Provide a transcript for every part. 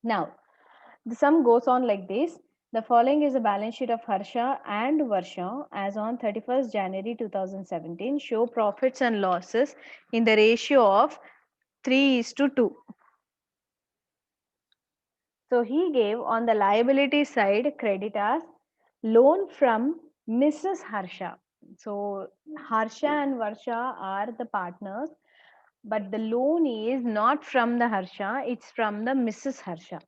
Now, the sum goes on like this. The following is a balance sheet of Harsha and Varsha as on 31st January 2017. Show profits and losses in the ratio of 3:2. So he gave on the liability side creditors loan from Mrs. Harsha. So Harsha and Varsha are the partners, but the loan is not from the Harsha, it's from the Mrs. Harsha.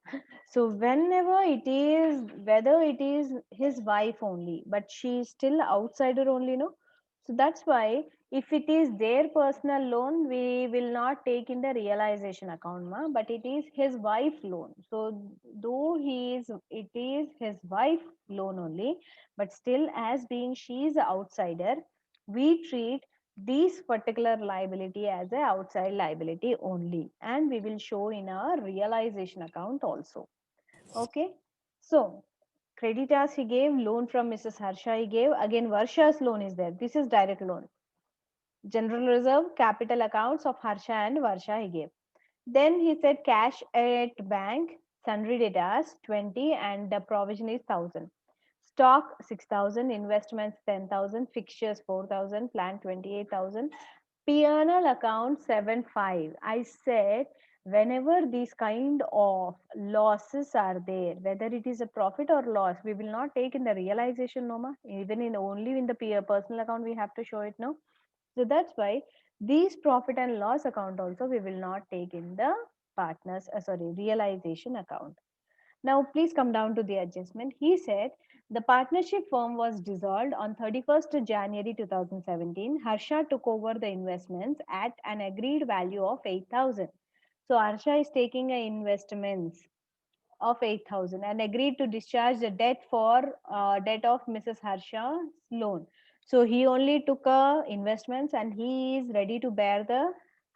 So whenever it is, whether it is his wife only, but she is still outsider only, no. So that's why if it is their personal loan, we will not take in the realization account, ma, but it is his wife loan. So though it is his wife loan only, but still as being she is an outsider, we treat this particular liability as a outside liability only, and we will show in our realization account also. Okay, so creditors he gave, loan from Mrs. Harsha he gave, again Varsha's loan is there, this is direct loan. General reserve, capital accounts of Harsha and Varsha he gave. Then he said cash at bank, sundry debtors 20, and the provision is 1000. Stock 6000, investments 10,000, fixtures 4000, plant 28,000, P&L account 75. I said whenever these kind of losses are there, whether it is a profit or loss, we will not take in the realization, Noma. Even in only in the personal account, we have to show it now. So that's why these profit and loss account also we will not take in the realization account. Now, please come down to the adjustment. He said the partnership firm was dissolved on 31st January 2017. Harsha took over the investments at an agreed value of 8,000. So, Harsha is taking a investments of 8,000 and agreed to discharge the debt for debt of Mrs. Harsha's loan. So, he only took investments and he is ready to bear the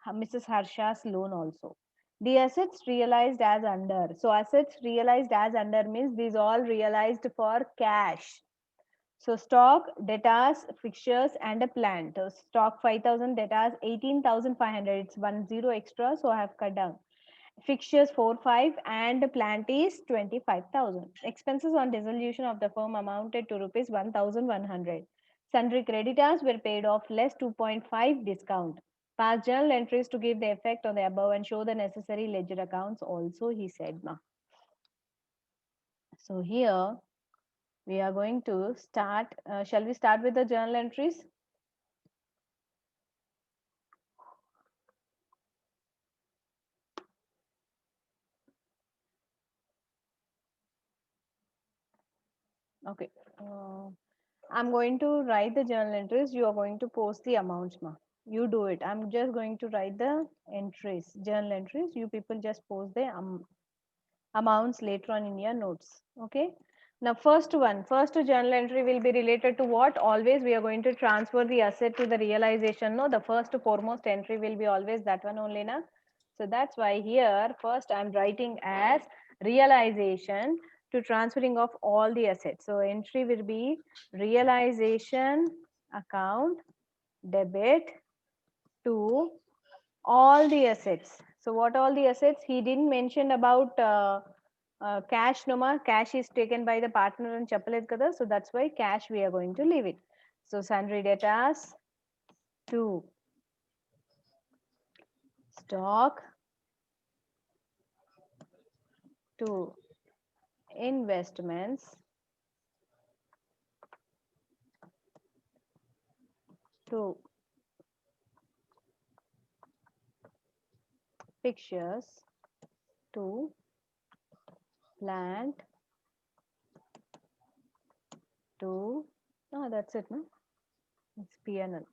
Mrs. Harsha's loan also. The assets realized as under. So assets realized as under means these all realized for cash. So stock, debtors, fixtures, and a plant. So stock 5,000, debtors 18,500. It's 10 extra, so I have cut down. Fixtures 4,500 and plant is 25,000. Expenses on dissolution of the firm amounted to rupees 1,100. Sundry creditors were paid off less 2.5 discount. Pass journal entries to give the effect on the above and show the necessary ledger accounts also, he said. Ma. So here we are going to start. Shall we start with the journal entries? Okay. I'm going to write the journal entries. You are going to post the amounts, ma. You do it. I'm just going to write the entries, journal entries. You people just post the amounts later on in your notes. Okay. Now, first journal entry will be related to what? Always we are going to transfer the asset to the realization. No, the first foremost entry will be always that one only, na. So that's why here first I'm writing as realization to transferring of all the assets. So entry will be realization account debit to all the assets. So what all the assets? He didn't mention about cash, Noma. Cash is taken by the partner and Chapalet Kada. So that's why cash we are going to leave it. So sundry debtors to stock to investments to fixtures to plant to that's it, no? It's PNL.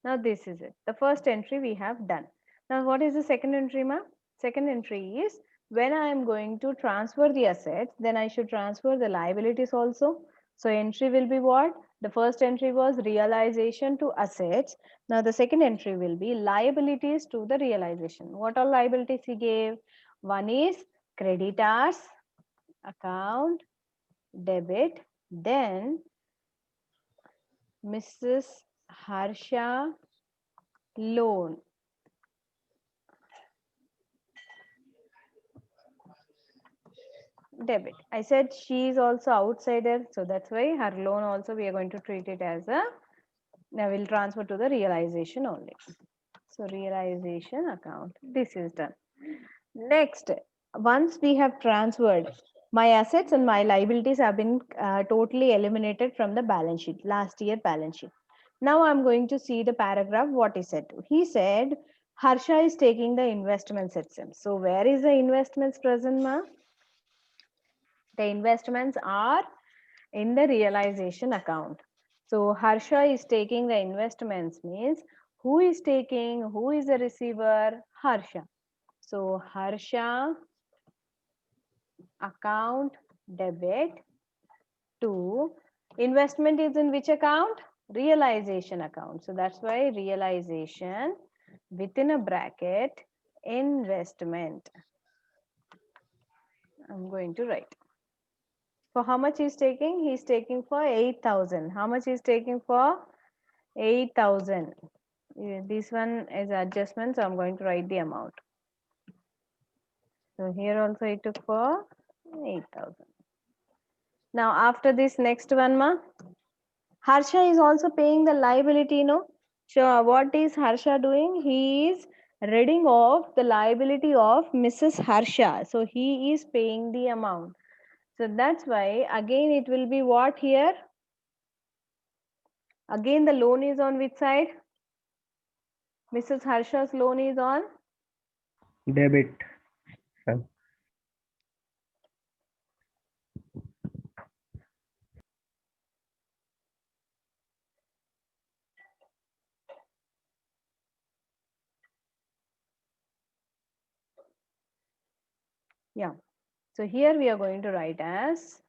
Now this is it. The first entry we have done. Now what is the second entry, ma'am? Second entry is when I am going to transfer the assets, then I should transfer the liabilities also. So entry will be what? The first entry was realization to assets. Now the second entry will be liabilities to the realization. What all liabilities he gave? One is creditors account debit, then Mrs. Harsha loan. debit. I said she is also outsider, so that's why her loan also we are going to treat it as a, now we'll transfer to the realization only. So realization account, this is done. Next, once we have transferred, my assets and my liabilities have been totally eliminated from the balance sheet, last year balance sheet. Now I'm going to see the paragraph what he said. He said Harsha is taking the investments itself. So where is the investments present, ma? The investments are in the realization account. So Harsha is taking the investments means who is taking, who is the receiver? Harsha. So Harsha account debit to investment is in which account? Realization account. So that's why realization within a bracket investment. I'm going to write. For how much he's taking? He's taking for 8,000. How much he's taking for? 8,000. This one is adjustment, so I'm going to write the amount. So here also it took for 8,000. Now after this next one, ma, Harsha is also paying the liability, no? So what is Harsha doing? He is reading off the liability of Mrs. Harsha. So he is paying the amount. So that's why again it will be what here? Again the loan is on which side? Mrs. Harsha's loan is on? Debit, sir. Yeah. So here we are going to write as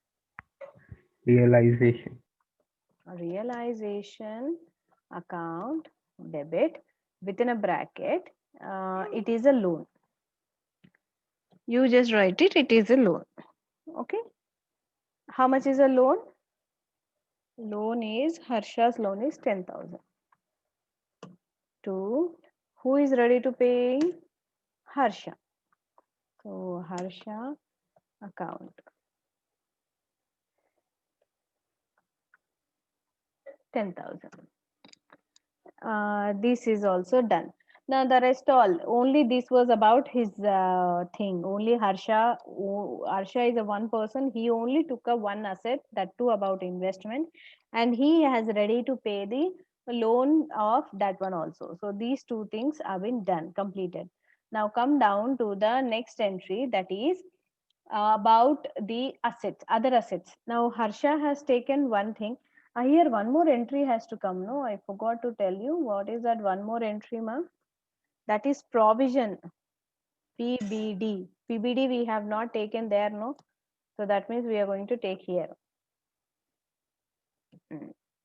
Realization. realization account debit within a bracket. It is a loan. You just write it, it is a loan. Okay. How much is a loan? Loan is, Harsha's loan is 10,000. To who is ready to pay? Harsha. So Harsha account 10,000. This is also done. Now the rest all, only this was about his thing. Only Harsha, Harsha is a one person. He only took a one asset, that too about investment, and he has ready to pay the loan of that one also. So these two things have been done, completed. Now come down to the next entry, that is about the assets, other assets. Now Harsha has taken one thing. Here one more entry has to come. No, I forgot to tell you what is that one more entry, ma? That is provision. PBD. PBD we have not taken there, no. So that means we are going to take here.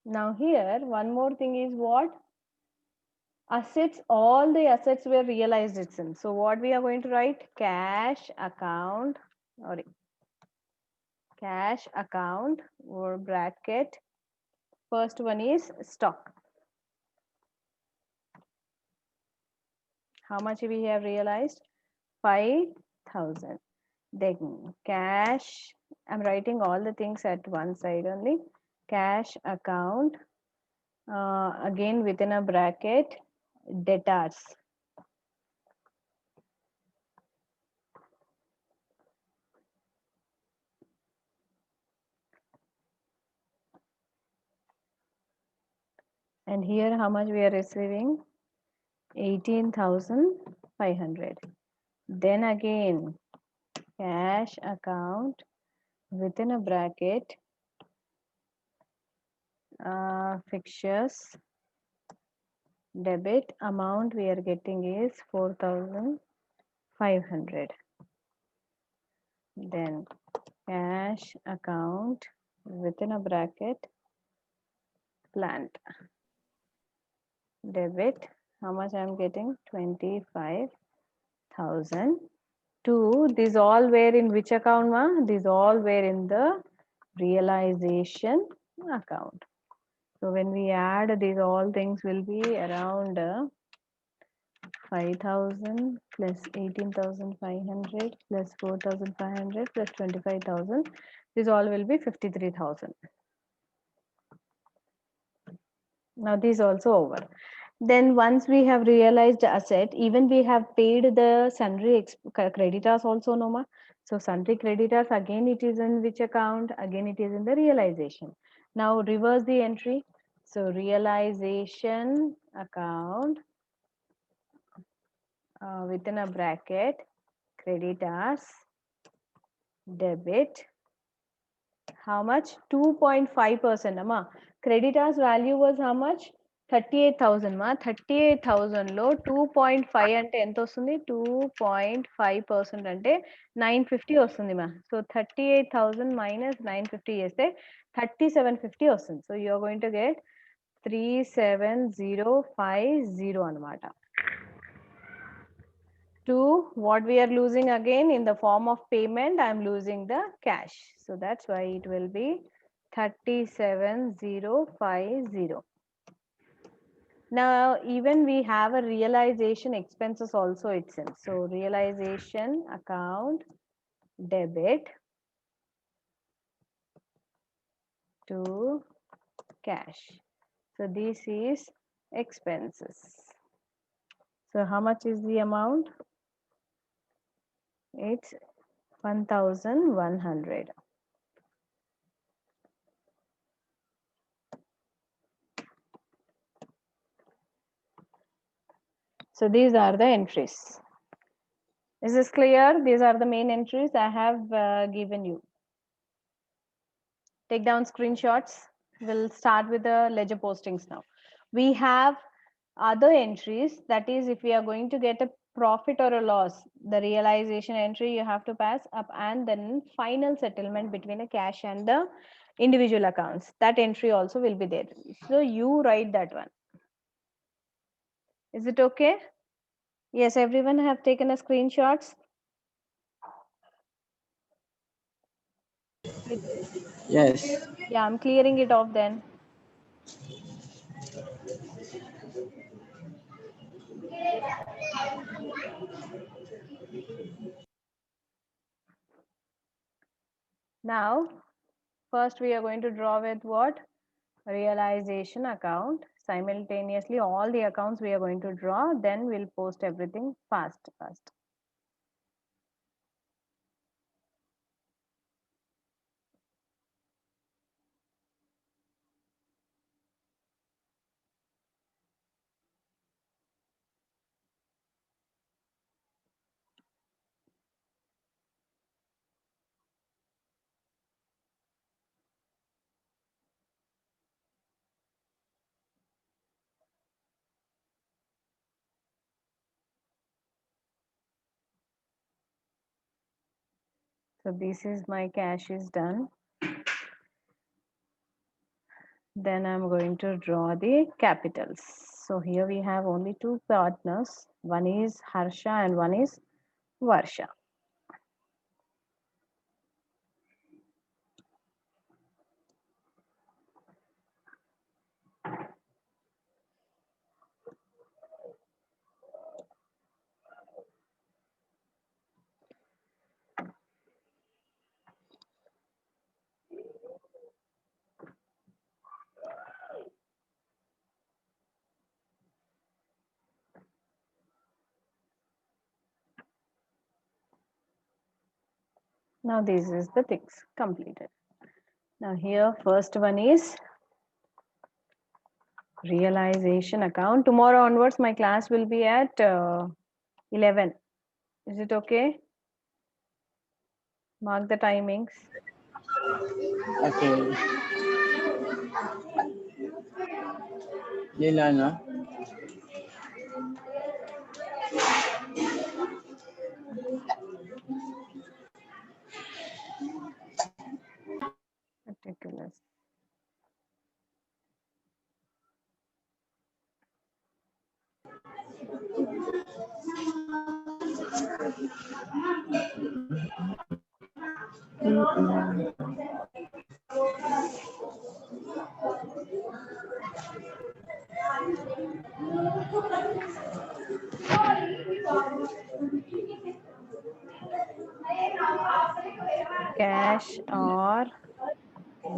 Now here one more thing is what? Assets. All the assets were realized itself. So what we are going to write? Cash account. Sorry. Cash account or bracket. First one is stock. How much we have realized? 5,000. Then cash, I'm writing all the things at one side only. Cash account, again within a bracket, debtors. And here how much we are receiving? 18,500. Then again, cash account within a bracket, fixtures, debit amount we are getting is 4,500. Then cash account within a bracket, plant, debit, how much I'm getting? 25,000. To these all were in which account, ma? These all were in the realization account. So when we add, these all things will be around 5,000 plus 18,500 plus 4,500 plus 25,000. This all will be 53,000. Now this also over. Then once we have realized asset, even we have paid the sundry creditors also, Noma. So sundry creditors, again it is in which account? Again it is in the realization. Now reverse the entry. So realization account within a bracket, creditors, debit. How much? 2.5%. Amma. Creditors value was how much? 38,000 ma. 38,000 లో 2.5 అంటే ఎంత వస్తుంది? 2.5% అంటే 950 వస్తుంది మా. So 38,000 minus 950 చేస్తే 3750 వస్తుంది. So you are going to get 37050 అన్నమాట. To what we are losing again in the form of payment, I am losing the cash. So that's why it will be 37050. Now even we have a realization expenses also it's in. So realization account debit to cash. So this is expenses. So how much is the amount? It's 1,100. So these are the entries. Is this clear? These are the main entries I have given you. Take down screenshots. We'll start with the ledger postings now. We have other entries, that is if we are going to get a profit or a loss, the realization entry you have to pass up, and then final settlement between a cash and the individual accounts. That entry also will be there. So you write that one. Is it okay? Yes, everyone have taken a screenshots? Yes. Yeah, I'm clearing it off then. Now, first we are going to draw with what? Realization account. Simultaneously, all the accounts we are going to draw, then we'll post everything fast. So this is my cash is done. Then I'm going to draw the capitals. So here we have only two partners. One is Harsha and one is Varsha. Now this is the things completed. Now here first one is realization account. Tomorrow onwards my class will be at 11. Is it okay? Mark the timings. Okay. Lila na. Particulars. cash or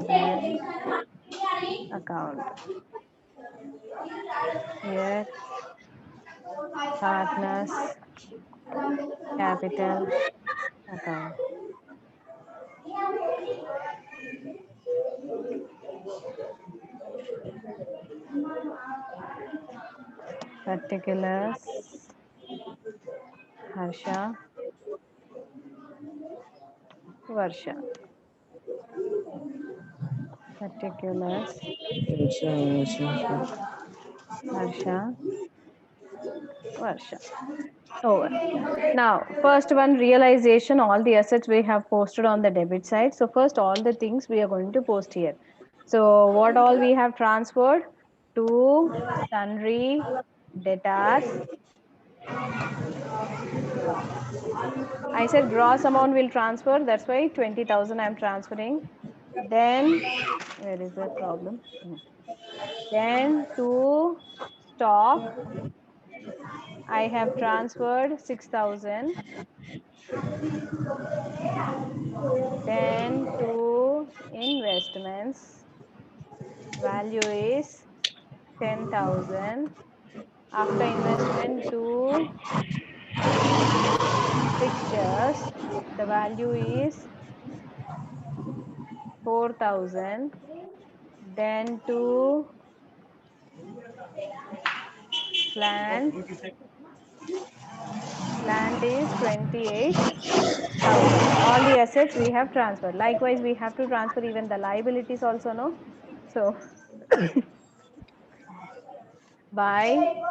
bank account. Here, partners capital account. Particulars, Harsha, Varsha. Particulars, Harsha, Varsha. Over. Now, first one, realization, all the assets we have posted on the debit side. So first, all the things we are going to post here. So what all we have transferred to sundry debtors. I said gross amount will transfer. That's why 20,000 I'm transferring. Then, where is the problem? Then to stock, I have transferred 6,000. Then to investments, value is 10,000. After investment to fixtures, the value is 4,000. Then to plant, plant is 28,000. All the assets we have transferred. Likewise, we have to transfer even the liabilities also, no? So by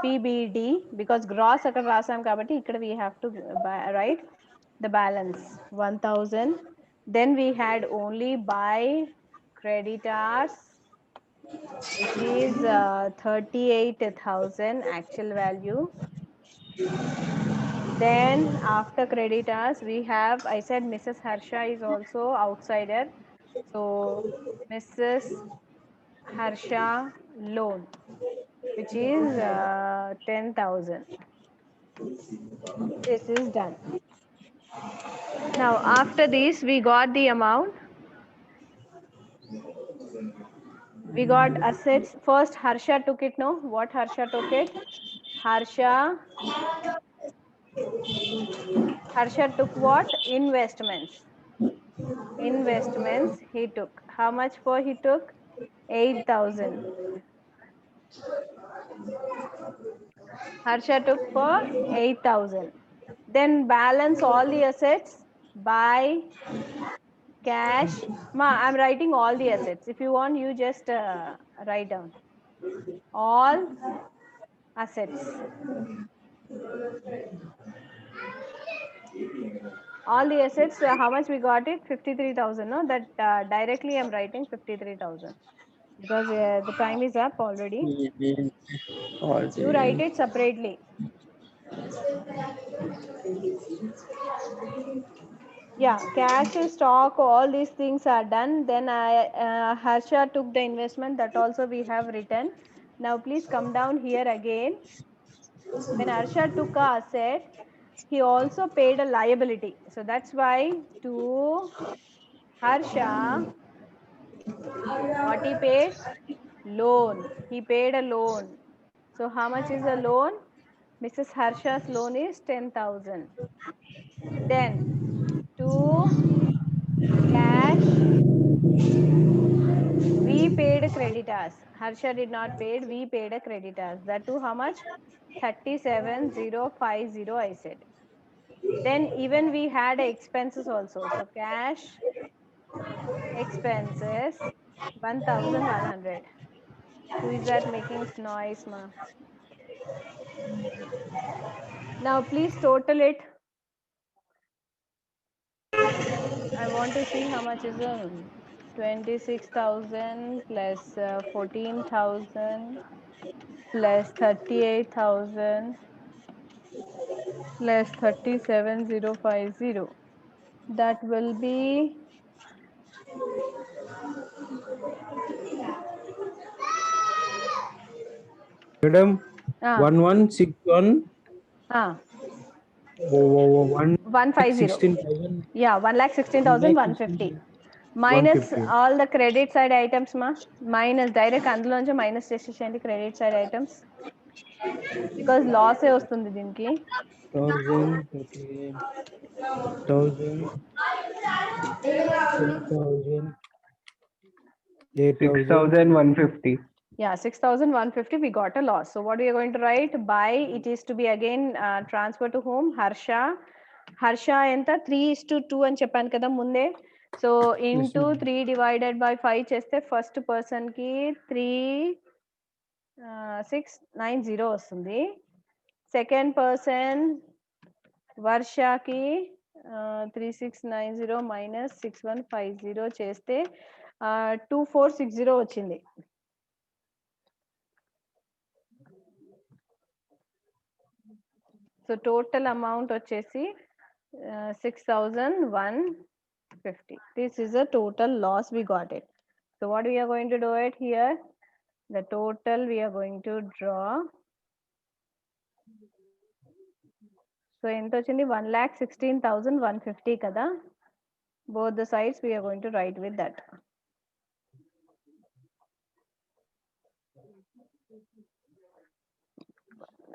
PBD, because gross akkada rasam kabatti ikkada we have to write the balance 1,000. Then we had only by creditors, which is 38,000 actual value. Then after creditors, we have, I said Mrs. Harsha is also outsider. So Mrs. Harsha loan, which is 10,000. This is done. Now after this, we got the amount. We got assets. First, Harsha took it. No, what Harsha took it? Harsha took what? Investments. Investments he took. How much for he took? 8,000. Harsha took for 8,000. Then balance all the assets by cash. Ma, I'm writing all the assets. If you want, you just write down all assets. All the assets, how much we got it? 53,000. No, that directly I'm writing 53,000 because the time is up already. You write it separately. Yeah, cash, stock, all these things are done. Then Harsha took the investment, that also we have written. Now please come down here again. When Harsha took a asset, he also paid a liability. So that's why to Harsha, what he paid? Loan. He paid a loan. So how much is the loan? Mrs. Harsha's loan is 10,000. Then to cash, we paid creditors. Harsha did not paid. We paid a creditors. That too how much? 37,050 I said. Then even we had expenses also. So cash expenses 1,100. Who is that making noise, ma? Now please total it. I want to see how much is 26,000 plus 14,000 plus 38,000 plus 37,050. That will be Madam, ah 1161. ah 150. 16,000. Yeah, 1,16,150. Minus 150. all the credit side items, ma. Minus direct అందులోంచి minus చేసేసేయండి credit side items. Because loss ఏ వస్తుంది దీనికి. 1,000, 1,000, 2,000, 8,150. Yeah, 6,150 we got a loss. So what we are going to write? By it is to be again transfer to whom? Harsha. Harsha enta 3:2 అని చెప్పాను కదా ముందే. So into 3 divided by 5 చేస్తే first person కి 3,690 వస్తుంది. Second person వర్షకి 3,690 minus 6,150 చేస్తే 2,460 వచ్చింది. So total amount వచ్చేసి 6,150. This is a total loss we got it. So what we are going to do it here? The total we are going to draw. So ఎంత వచ్చింది? 1,16,150 కదా. Both the sides we are going to write with that.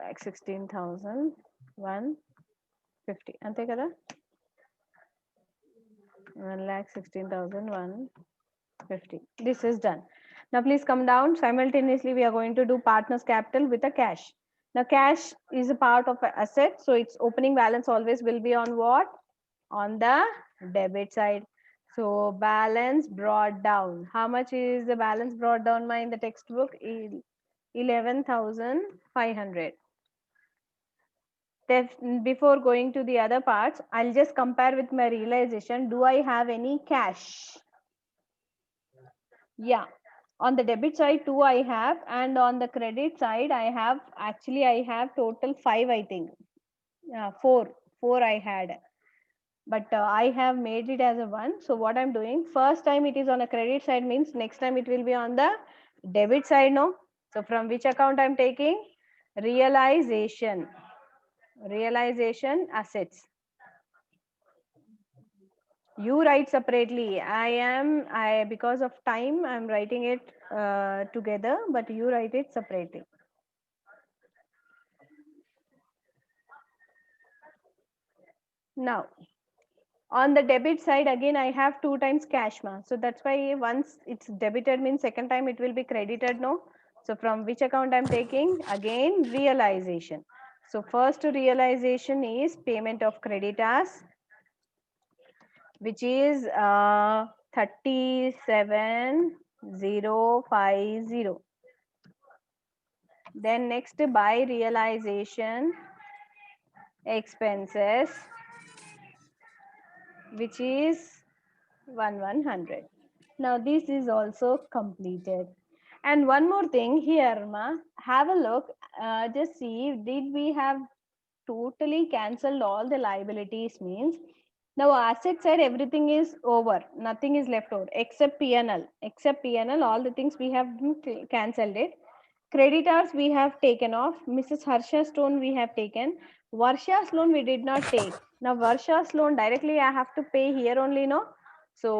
Like 16,150 అంతే కదా. 1,16,150. This is done. Now please come down. Simultaneously we are going to do partners capital with a cash. Now cash is a part of an asset, so its opening balance always will be on what? On the debit side. So balance brought down. How much is the balance brought down in the textbook? 11,500. Before going to the other parts, I'll just compare with my realization. Do I have any cash? Yeah, on the debit side 2 I have, and on the credit side I have, actually I have total 5, I think. Yeah, 4 I had, but I have made it as a 1. So what I'm doing, first time it is on a credit side means next time it will be on the debit side, no? So from which account I'm taking? Realization assets. You write separately. Because of time I'm writing it together, but you write it separately. Now on the debit side again I have 2 times cash, ma. So that's why once it's debited means second time it will be credited, no? So from which account I'm taking? Again realization. So first realization is payment of creditors, which is 37,050. Then next by realization expenses, which is 1,100. Now this is also completed. And one more thing here, ma, have a look, just see, did we have totally cancelled all the liabilities? Means now asset side everything is over, nothing is left over except PNL. All the things we have cancelled it. Creditors we have taken off. Mrs. Harsha's loan we have taken. Varsha's loan we did not take. Now Varsha's loan directly I have to pay here only, no? So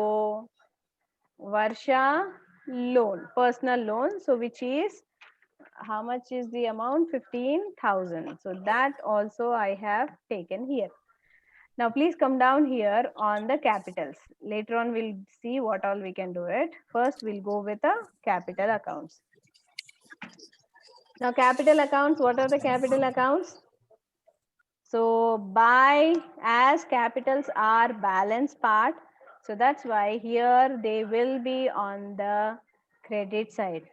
Varsha loan, personal loan, so which is, how much is the amount? 15,000. So that also I have taken here. Now please come down here on the capitals. Later on we'll see what all we can do it. First we'll go with the capital accounts. Now capital accounts, what are the capital accounts? So by, as capitals are balance part, so that's why here they will be on the credit side.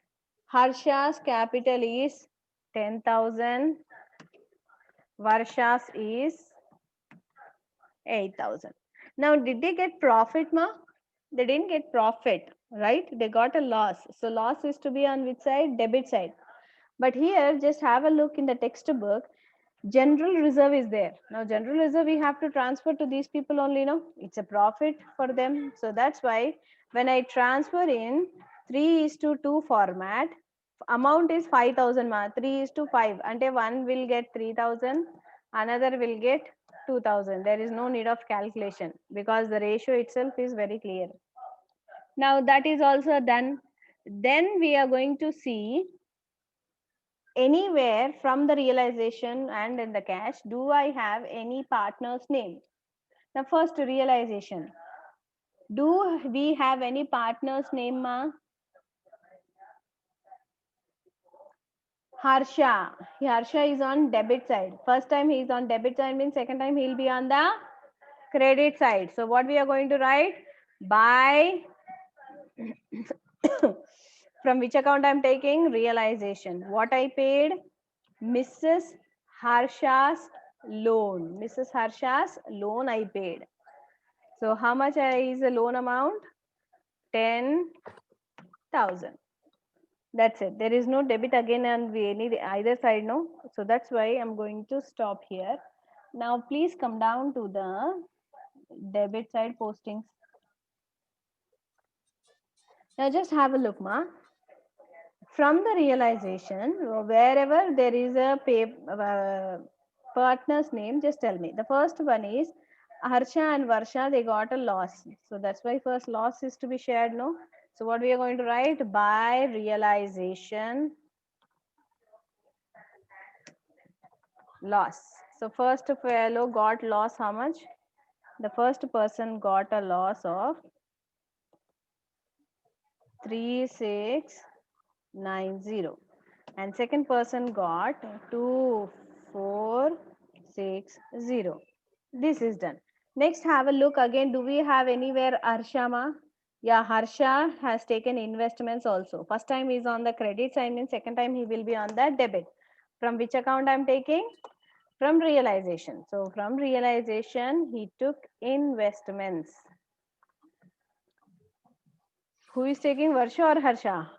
Harsha's capital is 10,000. Varsha's is 8,000. Now did they get profit, ma? They didn't get profit, right? They got a loss. So loss is to be on which side? Debit side. But here just have a look in the textbook. General reserve is there. Now general reserve we have to transfer to these people only, no? It's a profit for them. So that's why when I transfer in 3:2 format, amount is 5,000, ma. 3:5 ante one will get 3,000, another will get 2000. There is no need of calculation because the ratio itself is very clear. Now that is also done. Then we are going to see anywhere from the realization and in the cash, do I have any partner's name? Now first realization. Do we have any partner's name, ma? Harsha. Harsha is on debit side. First time he is on debit side means second time he will be on the credit side. So what we are going to write? By from which account I am taking? Realization. What I paid? Mrs. Harsha's loan. Mrs. Harsha's loan I paid. So how much is the loan amount? 10,000. That's it. There is no debit again on any either side, no. So that's why I'm going to stop here. Now please come down to the debit side postings. Now just have a look, ma. From the realization, wherever there is a partner's name, just tell me. The first one is Harsha and Varsha, they got a loss. So that's why first loss is to be shared, no? So what we are going to write? By realization, loss. So first fellow got loss how much? The first person got a loss of 3690 and second person got 2460. This is done. Next have a look again. Do we have anywhere Harsha, ma? Yeah, Harsha has taken investments also. First time is on the credit side and second time he will be on the debit. From which account I am taking? From realization. So from realization he took investments. Who is taking, Varsha or Harsha?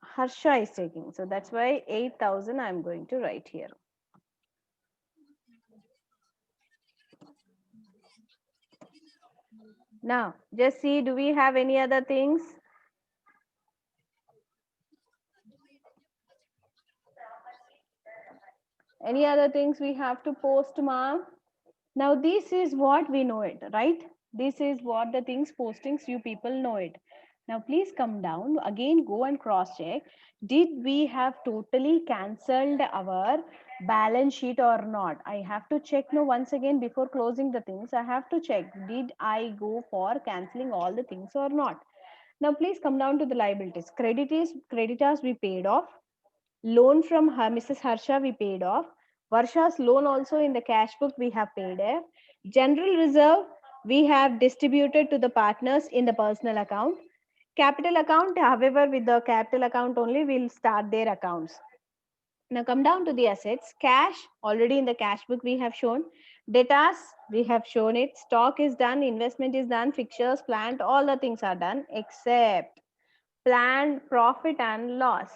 Harsha is taking. So that's why 8,000 I am going to write here. Now just see, do we have any other things? Any other things we have to post, ma? Now this is what we know it, right? This is what the things postings, you people know it. Now please come down again, go and cross check. Did we have totally cancelled our balance sheet or not? I have to check now once again before closing the things. I have to check, did I go for cancelling all the things or not? Now please come down to the liabilities. Creditors we paid off. Loan from her, Mrs. Harsha we paid off. Varsha's loan also in the cash book we have paid off. General reserve we have distributed to the partners in the personal account. Capital account, however, with the capital account only we'll start their accounts. Now come down to the assets. Cash already in the cash book we have shown. Debtors we have shown it. Stock is done. Investment is done. Fixtures, plant, all the things are done except planned profit and loss.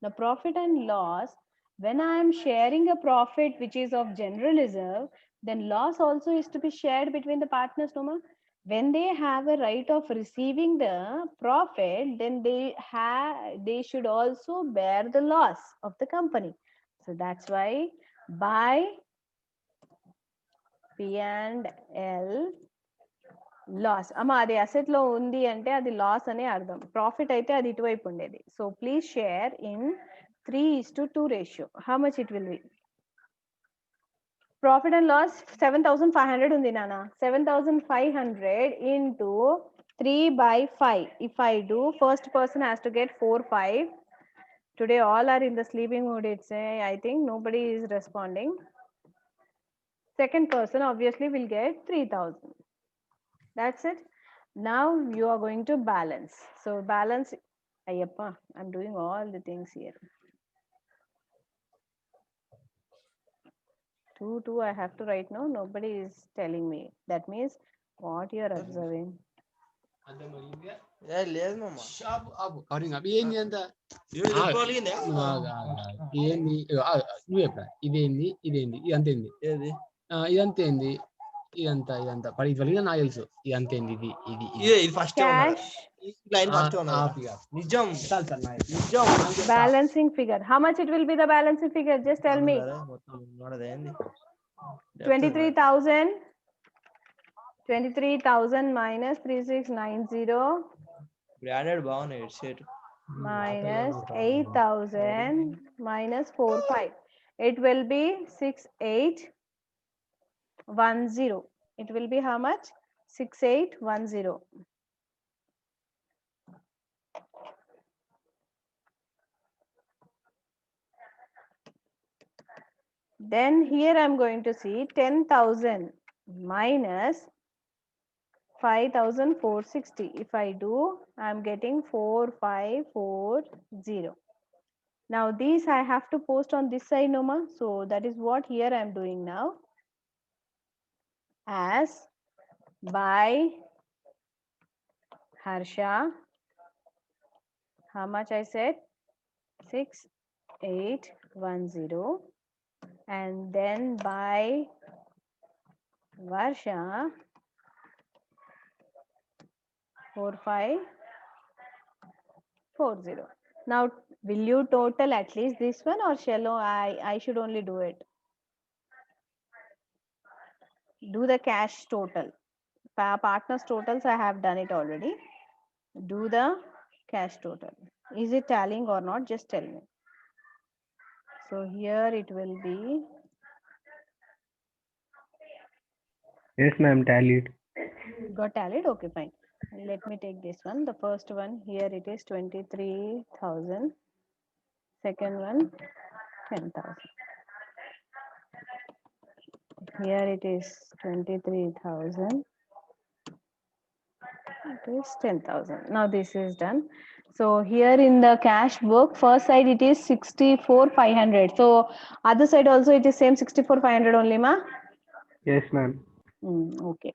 The profit and loss, when I am sharing a profit which is of general reserve, then loss also is to be shared between the partners, no ma? When they have a right of receiving the profit, then they should also bear the loss of the company. So that's why by P&L loss అమ్మ అది asset లో ఉంది అంటే అది loss అనే అర్థం. Profit అయితే అది ఇటువైపు ఉండేది. So please share in 3:2 ratio. How much it will be? Profit and loss 7,500 ఉంది నాన్న. 7,500 into 3/5. If I do, first person has to get 4/5. Today all are in the sleeping mood. It's I think nobody is responding. Second person obviously will get 3,000. That's it. Now you are going to balance. So balance, Ayyappa, I'm doing all the things here. 2 I have to write now. Nobody is telling me. That means what you are observing. లేదు మామ ఏంది అంత ఏంది నువ్వు ఎప్పుడా ఇదేంది ఇదేంది ఇదంతేంది ఏది ఇదంతేంది ఇదంతా పడి ఇవ్వాలి నాకు తెలుసు ఇదంతేంది ఇది ఇది ఇది ఫస్ట్ Cash లైన్ ఫస్ట్ నిజం నిజం balancing figure. How much it will be the balancing figure? Just tell me. మొత్తం నడదేంది 23,000 minus 3690 బ్రాండెడ్ బాగున్నాయి headset. minus 8,000 minus 45. It will be 6810. It will be how much? 6810. Then here I'm going to see 10,000 minus 5,460. If I do, I'm getting 4540. Now these I have to post on this side, Noma. So that is what here I'm doing now. As by Harsha, how much I said? 6810. And then by Varsha, 4540. Now, will you total at least this one, or shall I should only do it? Do the cash total. Partners totals, I have done it already. Do the cash total. Is it tallying or not? Just tell me. So here it will be. Yes, ma'am, tallied. Got tallied? Okay, fine. Let me take this one. The first one, here it is 23,000. Second one, 10,000. Here it is 23,000. It is 10,000. Now this is done. So here in the cash book, first side it is 64,500. So other side also it is same 64,500 only, ma? Yes, ma'am. Okay.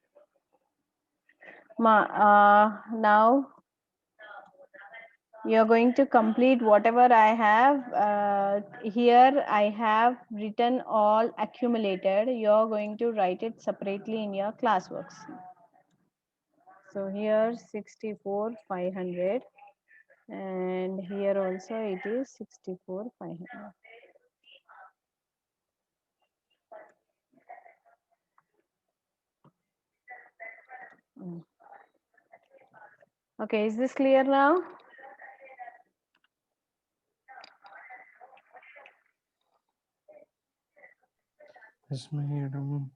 Ma, now you're going to complete whatever I have. Here I have written all accumulated. You're going to write it separately in your classworks. So here 64,500. And here also it is 64,500. Okay, is this clear now? Yes, madam.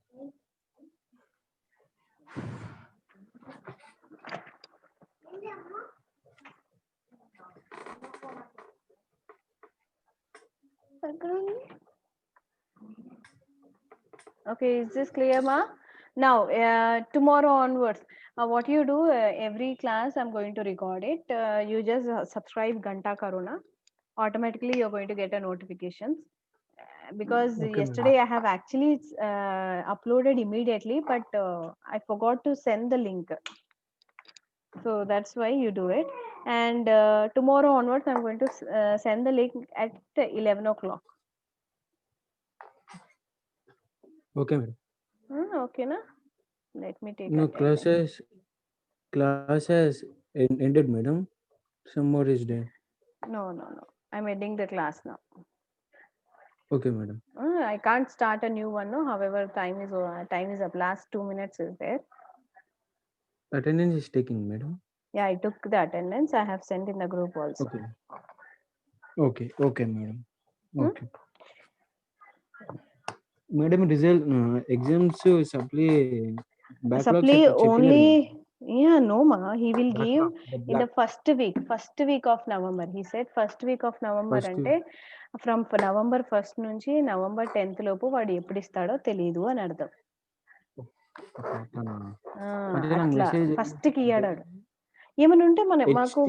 Okay, is this clear, ma? Now, tomorrow onwards, what you do, every class I'm going to record it. You just subscribe Ganta Karuna. Automatically, you're going to get a notification. Because Okay, yesterday I have actually uploaded immediately, but I forgot to send the link. So that's why you do it. And tomorrow onwards, I'm going to send the link at 11 o'clock. Okay, madam. Okay, na? Let me take No, attendance. class has ended, madam. Some more is there. No. I'm ending the class now. Okay, madam. I can't start a new one, no. However, time is up. Last 2 minutes is there. Attendance is taking, madam. Yeah, I took the attendance. I have sent in the group also. Okay, madam. Okay. Madam, result exams supply backlogs Supply only. Yeah, no, ma. He will give in the first week of November. He said first week of November ante from November 1st నుంచి November 10th లోపు వాడు ఎప్పుడు ఇస్తాడో తెలియదు అని అర్థం. అట్లా first కి ఇయ్యాడు. ఏమని ఉంటే మాకు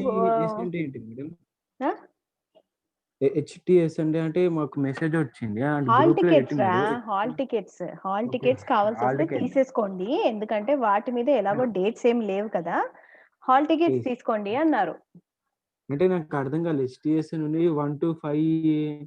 HTS అంటే మాకు మెసేజ్ వచ్చింది. హాల్ టికెట్స్ కావాల్సి వస్తే తీసేసుకోండి, ఎందుకంటే వాటి మీద ఎలాగో డేట్స్ ఏం లేవు కదా, హాల్ టికెట్స్ తీసుకోండి అన్నారు. అంటే నాకు అర్థం కాలేదు. HTS నుండి 1 to 5